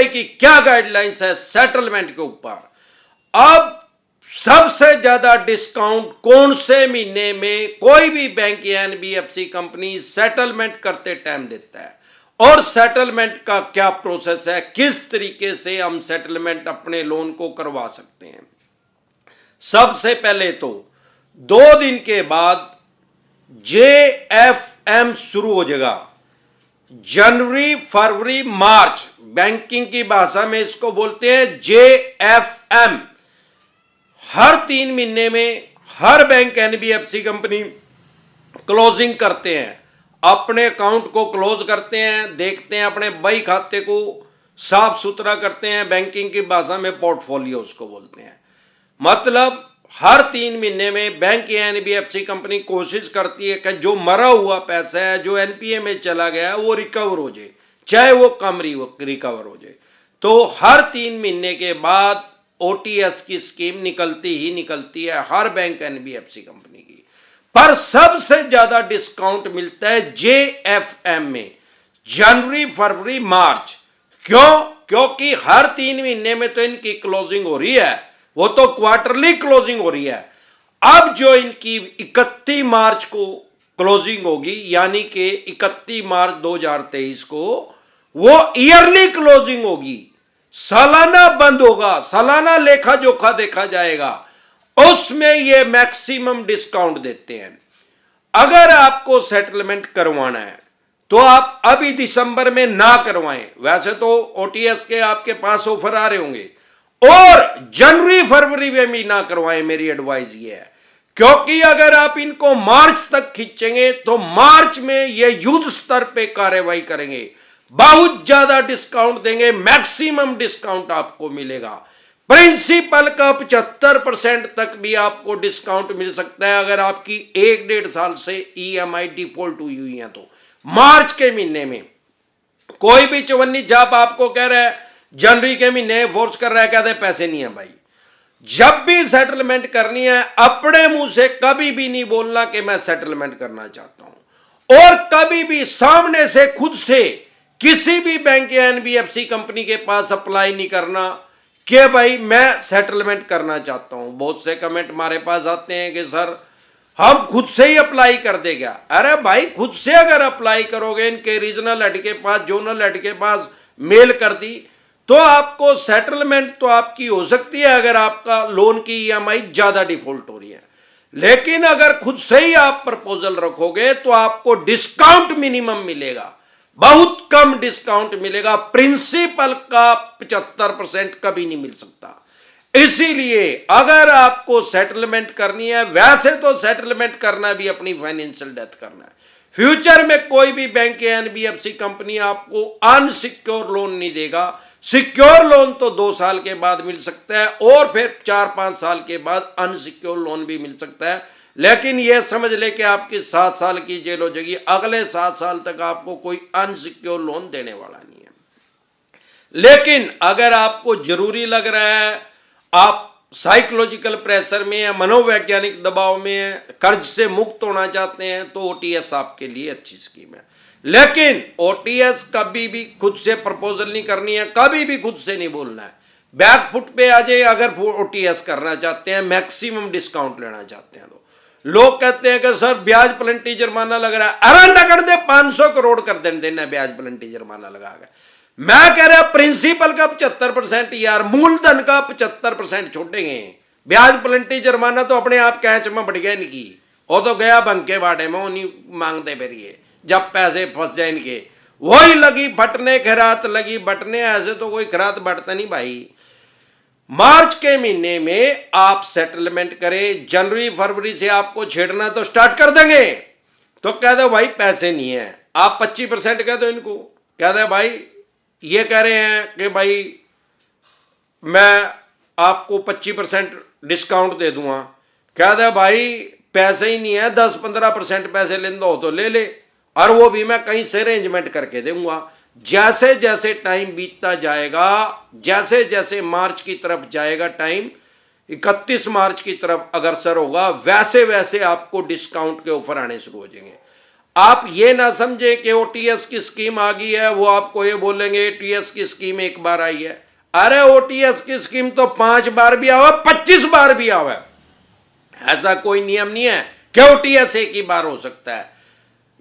RBI की क्या guidelines है सेटलमेंट के ऊपर। अब सबसे ज्यादा डिस्काउंट कौन से महीने में कोई भी बैंक या एनबीएफसी कंपनी सेटलमेंट करते टाइम देता है, और सेटलमेंट का क्या प्रोसेस है, किस तरीके से हम सेटलमेंट अपने लोन को करवा सकते हैं। सबसे पहले तो 2 दिन के बाद JFM शुरू हो जाएगा, जनवरी फरवरी मार्च, बैंकिंग की भाषा में इसको बोलते हैं JFM। हर 3 महीने में हर बैंक एनबीएफसी कंपनी क्लोजिंग करते हैं, अपने अकाउंट को क्लोज करते हैं, देखते हैं अपने बही खाते को साफ सुथरा करते हैं, बैंकिंग की भाषा में पोर्टफोलियो उसको बोलते हैं। मतलब हर 3 महीने में बैंक या एनबीएफसी कंपनी कोशिश करती है कि जो मरा हुआ पैसा है, जो एनपीए में चला गया, वो रिकवर हो जाए, चाहे वो कम रिकवर हो जाए। तो हर 3 महीने के बाद ओटीएस की स्कीम निकलती ही निकलती है हर बैंक एनबीएफसी कंपनी की। पर सबसे ज्यादा डिस्काउंट मिलता है JFM में, जनवरी फरवरी मार्च। क्यों? क्योंकि हर 3 महीने में तो इनकी क्लोजिंग हो रही है, वो तो क्वार्टरली क्लोजिंग हो रही है। अब जो इनकी 31 मार्च को क्लोजिंग होगी, यानी कि 31 मार्च 2023 को वो ईयरली क्लोजिंग होगी, सालाना बंद होगा, सालाना लेखा जोखा देखा जाएगा, उसमें ये मैक्सिमम डिस्काउंट देते हैं। अगर आपको सेटलमेंट करवाना है तो आप अभी दिसंबर में ना करवाएं, वैसे तो ओटीएस के आपके पास ऑफर आ रहे होंगे, और जनवरी फरवरी में भी ना करवाएं, मेरी एडवाइस ये है। क्योंकि अगर आप इनको मार्च तक खींचेंगे तो मार्च में ये युद्ध स्तर पे कार्रवाई करेंगे, बहुत ज्यादा डिस्काउंट देंगे, मैक्सिमम डिस्काउंट आपको मिलेगा। प्रिंसिपल का 75% तक भी आपको डिस्काउंट मिल सकता है अगर आपकी 1-1.5 साल से ईएमआई डिफॉल्ट हुई है तो। मार्च के महीने में कोई भी चवन्नी जाप आपको कह रहा है जनवरी के महीने फोर्स कर रहा है, कहते पैसे नहीं है भाई। जब भी सेटलमेंट करनी है अपने मुंह से कभी भी नहीं बोलना कि मैं सेटलमेंट करना चाहता हूं, और कभी भी सामने से खुद से किसी भी बैंक या एनबीएफसी कंपनी के पास अप्लाई नहीं करना कि भाई मैं सेटलमेंट करना चाहता हूं। बहुत से कमेंट हमारे पास आते हैं कि सर हम खुद से ही अप्लाई कर दे क्या। अरे भाई, खुद से अगर अप्लाई करोगे, इनके रीजनल हेड के पास, जोनल हेड के पास मेल कर दी, तो आपको सेटलमेंट तो आपकी हो सकती है अगर आपका लोन की ईएमआई ज्यादा डिफॉल्ट हो रही है। लेकिन अगर खुद से ही आप प्रपोजल रखोगे तो आपको डिस्काउंट मिनिमम मिलेगा, बहुत कम डिस्काउंट मिलेगा, प्रिंसिपल का 75% कभी नहीं मिल सकता। इसीलिए अगर आपको सेटलमेंट करनी है, वैसे तो सेटलमेंट करना भी अपनी फाइनेंशियल डेथ करना है। फ्यूचर में कोई भी बैंक या एनबीएफसी कंपनी आपको अनसिक्योर लोन नहीं देगा। सिक्योर लोन तो 2 साल के बाद मिल सकता है, और फिर 4-5 साल के बाद अनसिक्योर लोन भी मिल सकता है। लेकिन यह समझ ले कि आपकी 7 साल की जेल हो जाएगी, अगले 7 साल तक आपको कोई अनसिक्योर लोन देने वाला नहीं है। लेकिन अगर आपको जरूरी लग रहा है, आप साइकोलॉजिकल प्रेशर में या मनोवैज्ञानिक दबाव में कर्ज से मुक्त होना चाहते हैं, तो ओटीएस आपके लिए अच्छी स्कीम है। लेकिन ओटीएस कभी भी खुद से प्रपोजल नहीं करनी है, कभी भी खुद से नहीं बोलना है। बैकफुट पे आ जाए अगर ओटीएस करना चाहते हैं, मैक्सिमम डिस्काउंट लेना चाहते हैं। तो लोग कहते हैं कि सर ब्याज प्लेंटी जुर्माना लग रहा है, अरे लगड़ दे 500 करोड़ कर देना ब्याज प्लेंटी जुर्माना लगा के। मैं कह रहा प्रिंसिपल का 75% यार, मूलधन का 75% छोड़ेंगे। ब्याज प्लेंटी जुर्माना तो अपने आप कैच में बढ़ गया इनकी, वो तो गया बंके बाटे में, वो नहीं मांगते फिर ये, जब पैसे फंस जाए इनके। वही लगी फटने, खैरात लगी बटने, ऐसे तो कोई खैरात बटता नहीं भाई। मार्च के महीने में आप सेटलमेंट करें, जनवरी फरवरी से आपको छेड़ना तो स्टार्ट कर देंगे, तो कह दो भाई पैसे नहीं है। आप 25% कह दो इनको, कह दो भाई ये कह रहे हैं कि भाई मैं आपको 25% डिस्काउंट दे दूंगा, कह दो भाई पैसे ही नहीं है, 10-15% पैसे लेना हो तो ले ले, और वो भी मैं कहीं से अरेंजमेंट करके दूंगा। जैसे जैसे टाइम बीतता जाएगा, जैसे जैसे मार्च की तरफ जाएगा टाइम, 31 मार्च की तरफ अग्रसर होगा, वैसे वैसे आपको डिस्काउंट के ऑफर आने शुरू हो जाएंगे। आप ये ना समझे कि ओटीएस की स्कीम आ गई है, वो आपको ये बोलेंगे ओटीएस की स्कीम एक बार आई है। अरे ओटीएस की स्कीम तो 5 बार भी आवा, 25 बार भी आवा। ऐसा कोई नियम नहीं है कि ओटीएस एक ही बार हो सकता है।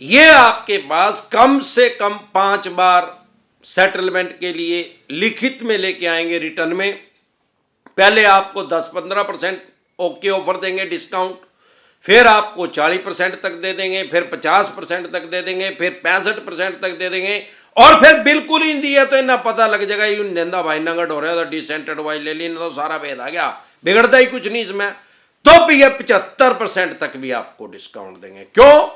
ये आपके पास कम से कम 5 बार सेटलमेंट के लिए लिखित में लेके आएंगे रिटर्न में। पहले आपको 10-15% ओके ऑफर देंगे डिस्काउंट, फिर आपको 40% तक दे देंगे, फिर 50% तक दे देंगे, फिर 65% तक दे देंगे, और फिर बिल्कुल ही दिया तो इन्हें पता लग जाएगा यूं नेंदा भाई नंगट हो रहा था, डिसेंट एडवाइस ले ली तो सारा भेद आ गया, बिगड़ता ही कुछ नहीं इसमें। तो भी ये 75% तक भी आपको डिस्काउंट देंगे। क्यों?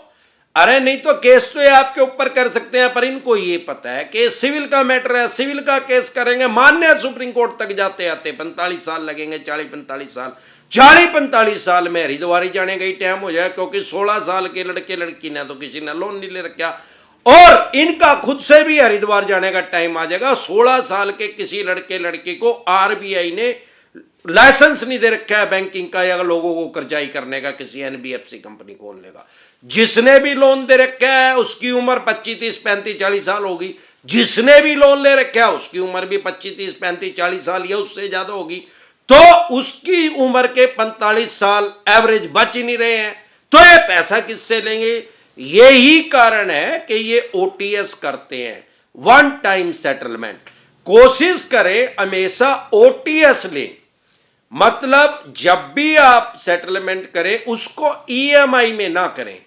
अरे नहीं तो केस तो ये आपके ऊपर कर सकते हैं, पर इनको ये पता है कि सिविल का मैटर है, सिविल का केस करेंगे, मान्य सुप्रीम कोर्ट तक जाते आते 45 साल लगेंगे, 40-45 साल। 40-45 साल में हरिद्वार जाने का ही टाइम हो जाए, क्योंकि 16 साल के लड़के लड़की ने तो किसी ने लोन नहीं ले रखा, और इनका खुद से भी हरिद्वार जाने का टाइम आ जाएगा। 16 साल के किसी लड़के लड़की को आरबीआई ने लाइसेंस नहीं दे रखा है बैंकिंग का या लोगों को कर्जाई करने का, किसी एनबीएफसी कंपनी खोलने का। जिसने भी लोन दे रखा है उसकी उम्र 25, 30, 35, 40 साल होगी। जिसने भी लोन ले रखा है उसकी उम्र भी 25, 30, 35, 40 साल या उससे ज्यादा होगी। तो उसकी उम्र के 45 साल एवरेज बच ही नहीं रहे हैं, तो ये पैसा किससे लेंगे? यही कारण है कि ये ओटीएस करते हैं, वन टाइम सेटलमेंट। कोशिश करें हमेशा ओटीएस लें, मतलब जब भी आप सेटलमेंट करें उसको ईएमआई में ना करें।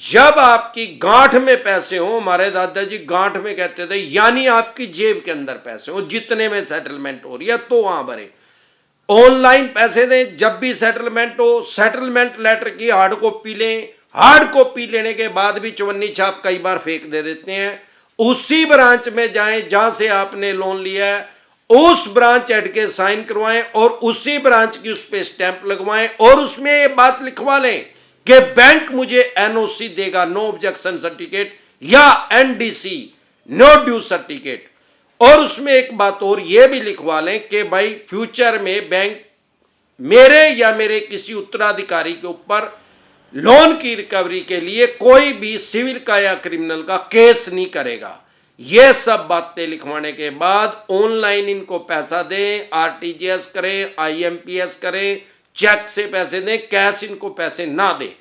जब आपकी गांठ में पैसे हो, हमारे दादाजी गांठ में कहते थे, यानी आपकी जेब के अंदर पैसे हो, जितने में सेटलमेंट हो रही है तो वहां भरे। ऑनलाइन पैसे दें जब भी सेटलमेंट हो, सेटलमेंट लेटर की हार्ड कॉपी लें। हार्ड कॉपी लेने के बाद भी चवन्नी छाप कई बार फेंक दे देते हैं। उसी ब्रांच में जाएं जहां से आपने लोन लिया है, उस ब्रांच हेड के साइन करवाएं और उसी ब्रांच की उस पर स्टैंप लगवाएं, और उसमें ये बात लिखवा लें कि बैंक मुझे एनओसी देगा, नो ऑब्जेक्शन सर्टिफिकेट, या एनडीसी, नो ड्यू सर्टिफिकेट। और उसमें एक बात और ये भी लिखवा लें कि भाई फ्यूचर में बैंक मेरे या मेरे किसी उत्तराधिकारी के ऊपर लोन की रिकवरी के लिए कोई भी सिविल का या क्रिमिनल का केस नहीं करेगा। ये सब बातें लिखवाने के बाद ऑनलाइन इनको पैसा दें, आरटीजीएस करें, आईएमपीएस करें, चेक से पैसे दें, कैश इनको पैसे ना दें।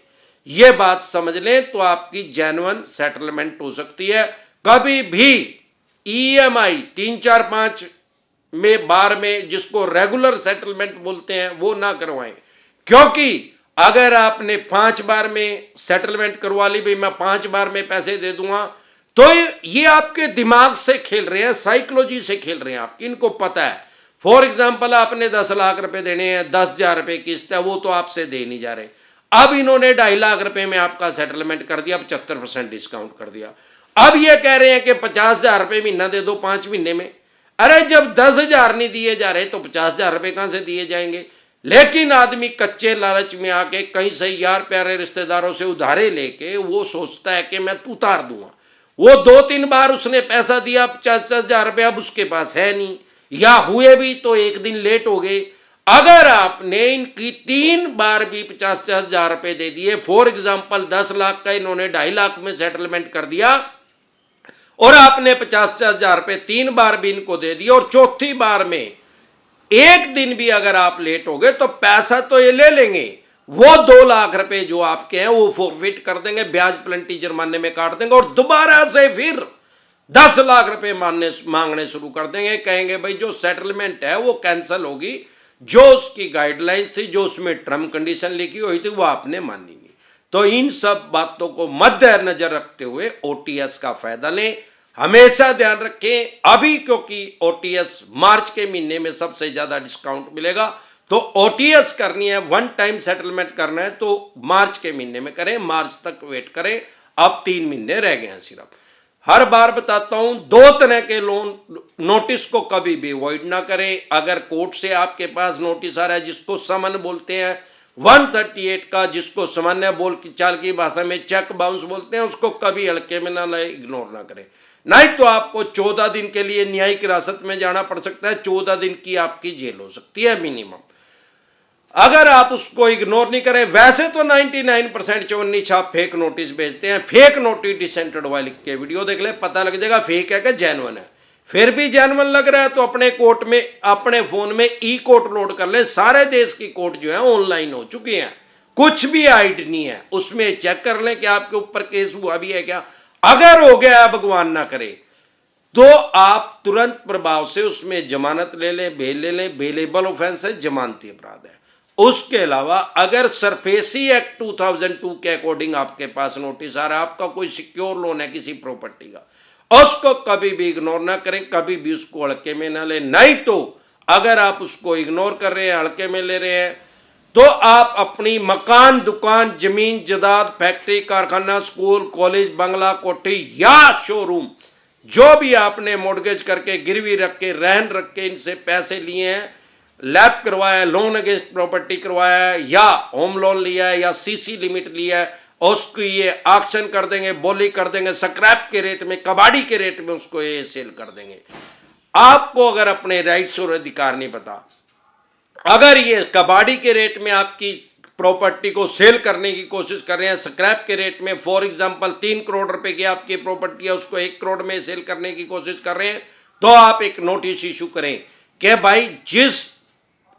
ये बात समझ लें तो आपकी जेन्युइन सेटलमेंट हो सकती है। कभी भी ईएमआई 3-4-5 में बार में, जिसको रेगुलर सेटलमेंट बोलते हैं, वो ना करवाएं। क्योंकि अगर आपने 5 बार में सेटलमेंट करवा ली, भाई मैं 5 बार में पैसे दे दूंगा, तो ये आपके दिमाग से खेल रहे हैं, साइकोलॉजी से खेल रहे हैं आपकी। इनको पता है, फॉर एग्जाम्पल आपने 10 लाख रुपए देने हैं, 10,000 रुपए किस्त है, वो तो आपसे दे नहीं जा रहे। अब इन्होंने 2.5 लाख रुपए में आपका सेटलमेंट कर दिया, 75% डिस्काउंट कर दिया। अब ये कह रहे हैं कि 50,000 रुपए महीना दे दो 5 महीने में। अरे जब 10,000 नहीं दिए जा रहे तो 50,000 रुपए कहां से दिए जाएंगे? लेकिन आदमी कच्चे लालच में आके कहीं से यार प्यारे रिश्तेदारों से उधारे लेके वो सोचता है कि मैं उतार दूंगा। वो 2-3 बार उसने पैसा दिया 50,000 रुपये, अब उसके पास है नहीं, या हुए भी तो एक दिन लेट हो गए। अगर आपने इनकी 3 बार भी 50,000 रुपये दे दिए, फॉर एग्जाम्पल 10 लाख का इन्होंने 2.5 लाख में सेटलमेंट कर दिया, और आपने 50,000 रुपये 3 बार भी इनको दे दिए, और चौथी बार में एक दिन भी अगर आप लेट हो गए तो पैसा तो ये ले लेंगे, वो 2 लाख रुपए जो आपके हैं वो फोरफिट कर देंगे, ब्याज प्लेंटी जुर्माने में काट देंगे, और दोबारा से फिर 10 लाख रुपए मांगने शुरू कर देंगे। कहेंगे भाई जो सेटलमेंट है वो कैंसिल होगी, जो उसकी गाइडलाइंस थी, जो उसमें टर्म कंडीशन लिखी हुई थी, वो आपने मानी नहीं। तो इन सब बातों को मद्देनजर रखते हुए ओटीएस का फायदा लें। हमेशा ध्यान रखें, अभी क्योंकि ओटीएस मार्च के महीने में सबसे ज्यादा डिस्काउंट मिलेगा, तो ओटीएस करनी है, वन टाइम सेटलमेंट करना है तो मार्च के महीने में करें, मार्च तक वेट करें। अब 3 महीने रह गए हैं सिर्फ। हर बार बताता हूं, 2 तरह के लोन नोटिस को कभी भी अवॉइड ना करें। अगर कोर्ट से आपके पास नोटिस आ रहा है, जिसको समन बोलते हैं, 138 का, जिसको सामान्य बोल की चाल की भाषा में चेक बाउंस बोलते हैं, उसको कभी हल्के में ना लें, इग्नोर ना करें। नहीं तो आपको 14 दिन के लिए न्यायिक हिरासत में जाना पड़ सकता है, 14 दिन की आपकी जेल हो सकती है मिनिमम। अगर आप उसको इग्नोर नहीं करें, वैसे तो 99% चवन्नी छाप फेक नोटिस भेजते हैं, फेक नोटिस डिसेंटेड हुआ लिख के वीडियो देख ले, पता लग जाएगा फेक है कि जेन्युइन है। फिर भी जेन्युइन लग रहा है तो अपने कोर्ट में, अपने फोन में ई कोर्ट लोड कर ले। सारे देश की कोर्ट जो है ऑनलाइन हो चुकी हैं, कुछ भी हाइड नहीं है, उसमें चेक कर लें कि आपके ऊपर केस हुआ भी है क्या। अगर हो गया, भगवान ना करे, तो आप तुरंत प्रभाव से उसमें जमानत ले लें, बेल ले लें। बेलेबल ऑफेंस है, जमानती अपराध है। उसके अलावा अगर सरफेसी एक्ट 2002 के अकॉर्डिंग आपके पास नोटिस आ रहा है, आपका कोई सिक्योर लोन है किसी प्रॉपर्टी का, उसको कभी भी इग्नोर ना करें, कभी भी उसको हल्के में ना लें। नहीं तो अगर आप उसको इग्नोर कर रहे हैं, हल्के में ले रहे हैं, तो आप अपनी मकान, दुकान, जमीन जायदाद, फैक्ट्री, कारखाना, स्कूल, कॉलेज, बंगला, कोठी या शोरूम, जो भी आपने मॉर्गेज करके, गिरवी रख के, रहन रख के इनसे पैसे लिए हैं, लैब करवाया है, लोन अगेंस्ट प्रॉपर्टी करवाया है, या होम लोन लिया है, या सीसी लिमिट लिया है, उसको ये ऑक्शन कर देंगे, बोली कर देंगे, स्क्रैप के रेट में, कबाड़ी के रेट में उसको ये सेल कर देंगे। आपको अगर अपने राइट्स और अधिकार नहीं पता, अगर ये कबाड़ी के रेट में आपकी प्रॉपर्टी को सेल करने की कोशिश कर रहे हैं, स्क्रैप के रेट में, फॉर एग्जांपल 3 करोड़ रुपए की आपकी प्रॉपर्टी है, उसको 1 करोड़ में सेल करने की कोशिश कर रहे हैं, तो आप एक नोटिस इशू करें कि भाई जिस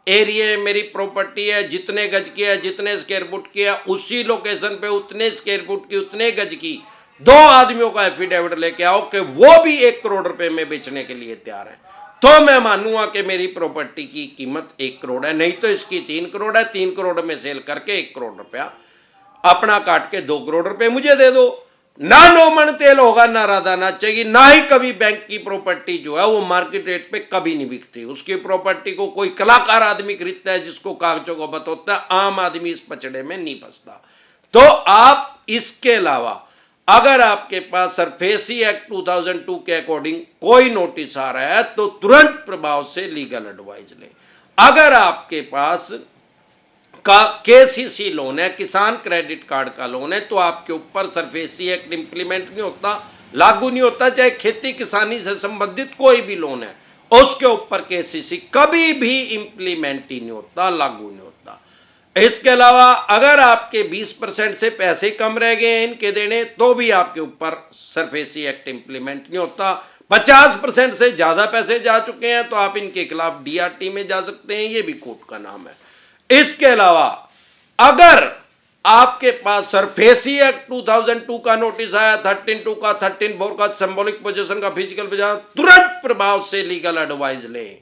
एरिया में मेरी प्रॉपर्टी है, जितने गज की है, जितने स्क्वायर फुट की है, उसी लोकेशन पे उतने स्क्वायर फुट की, उतने गज की 2 आदमियों का एफिडेविट लेके आओ कि वो भी 1 करोड़ रुपए में बेचने के लिए तैयार है, तो मैं मानूंगा कि मेरी प्रॉपर्टी की कीमत 1 करोड़ है। नहीं तो इसकी 3 करोड़ है, 3 करोड़ में सेल करके 1 करोड़ रुपया अपना काट के 2 करोड़ रुपए मुझे दे दो। ना 9 मन तेल होगा, ना राधा नाचेगी, ना ही कभी बैंक की प्रॉपर्टी जो है वो मार्केट रेट पे कभी नहीं बिकती। उसकी प्रॉपर्टी को कोई कलाकार आदमी खरीदता है जिसको कागजों को बतौता है, आम आदमी इस पचड़े में नहीं फंसता। तो आप इसके अलावा अगर आपके पास सरफेसी एक्ट 2002 के अकॉर्डिंग कोई नोटिस आ रहा है, तो तुरंत प्रभाव से लीगल एडवाइस लें। अगर आपके पास का केसीसी लोन है, किसान क्रेडिट कार्ड का लोन है, तो आपके ऊपर सरफेसी एक्ट इंप्लीमेंट नहीं होता, लागू नहीं होता। चाहे खेती किसानी से संबंधित कोई भी लोन है, उसके ऊपर केसीसी कभी भी इंप्लीमेंट ही नहीं होता, लागू नहीं होता। इसके अलावा अगर आपके 20% से पैसे कम रह गए हैं इनके देने, तो भी आपके ऊपर सरफेसी एक्ट इंप्लीमेंट नहीं होता। 50% से ज्यादा पैसे जा चुके हैं तो आप इनके खिलाफ डीआरटी में जा सकते हैं, ये भी कोर्ट का नाम है। इसके अलावा अगर आपके पास सरफेसी एक्ट 2002 का नोटिस आया, 13(2) का, 13(4) का, सिंबॉलिक पोजीशन का, फिजिकल पोजीशन, तुरंत प्रभाव से लीगल एडवाइस लें।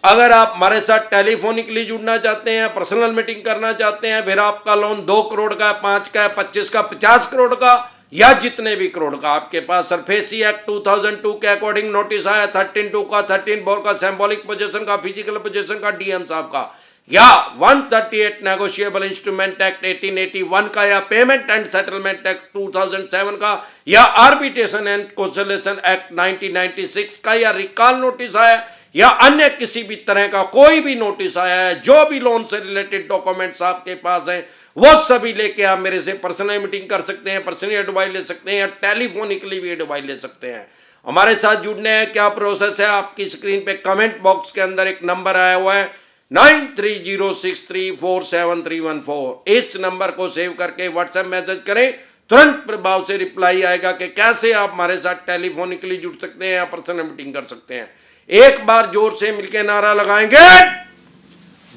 अगर आप हमारे साथ टेलीफोनिकली जुड़ना चाहते हैं, पर्सनल मीटिंग करना चाहते हैं, फिर आपका लोन 2 करोड़ का, 5 का, 25 का, 50 करोड़ का, या जितने भी करोड़ का आपके पास सरफेसी एक्ट 2002 के अकॉर्डिंग नोटिस आया, 13(2) का, 13(4) का, सिंबॉलिक पोजीशन का, फिजिकल पोजीशन का, डीएम साहब का, या 138 नेगोशिएबल इंस्ट्रूमेंट एक्ट 1881 का, या पेमेंट एंड सेटलमेंट एक्ट 2007 का, या आर्बिट्रेशन एंड कंसोलिडेशन एक्ट 1996 का, या रिकॉल नोटिस आया, या अन्य किसी भी तरह का कोई भी नोटिस आया है, जो भी लोन से रिलेटेड डॉक्यूमेंट्स आपके पास हैं, वो सभी लेके आप मेरे से पर्सनल मीटिंग कर सकते हैं, पर्सनली एडवाइस ले सकते हैं, या टेलीफोनिकली भी एडवाइस ले सकते हैं। हमारे साथ जुड़ने हैं, क्या प्रोसेस है, आपकी स्क्रीन पे कमेंट बॉक्स के अंदर एक नंबर आया हुआ है 9306347314। इस नंबर को सेव करके व्हाट्सएप मैसेज करें, तुरंत प्रभाव से रिप्लाई आएगा कि कैसे आप हमारे साथ टेलीफोनिकली जुड़ सकते हैं या पर्सनल मीटिंग कर सकते हैं। एक बार जोर से मिलकर नारा लगाएंगे,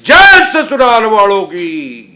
जय ससुराल वालों की।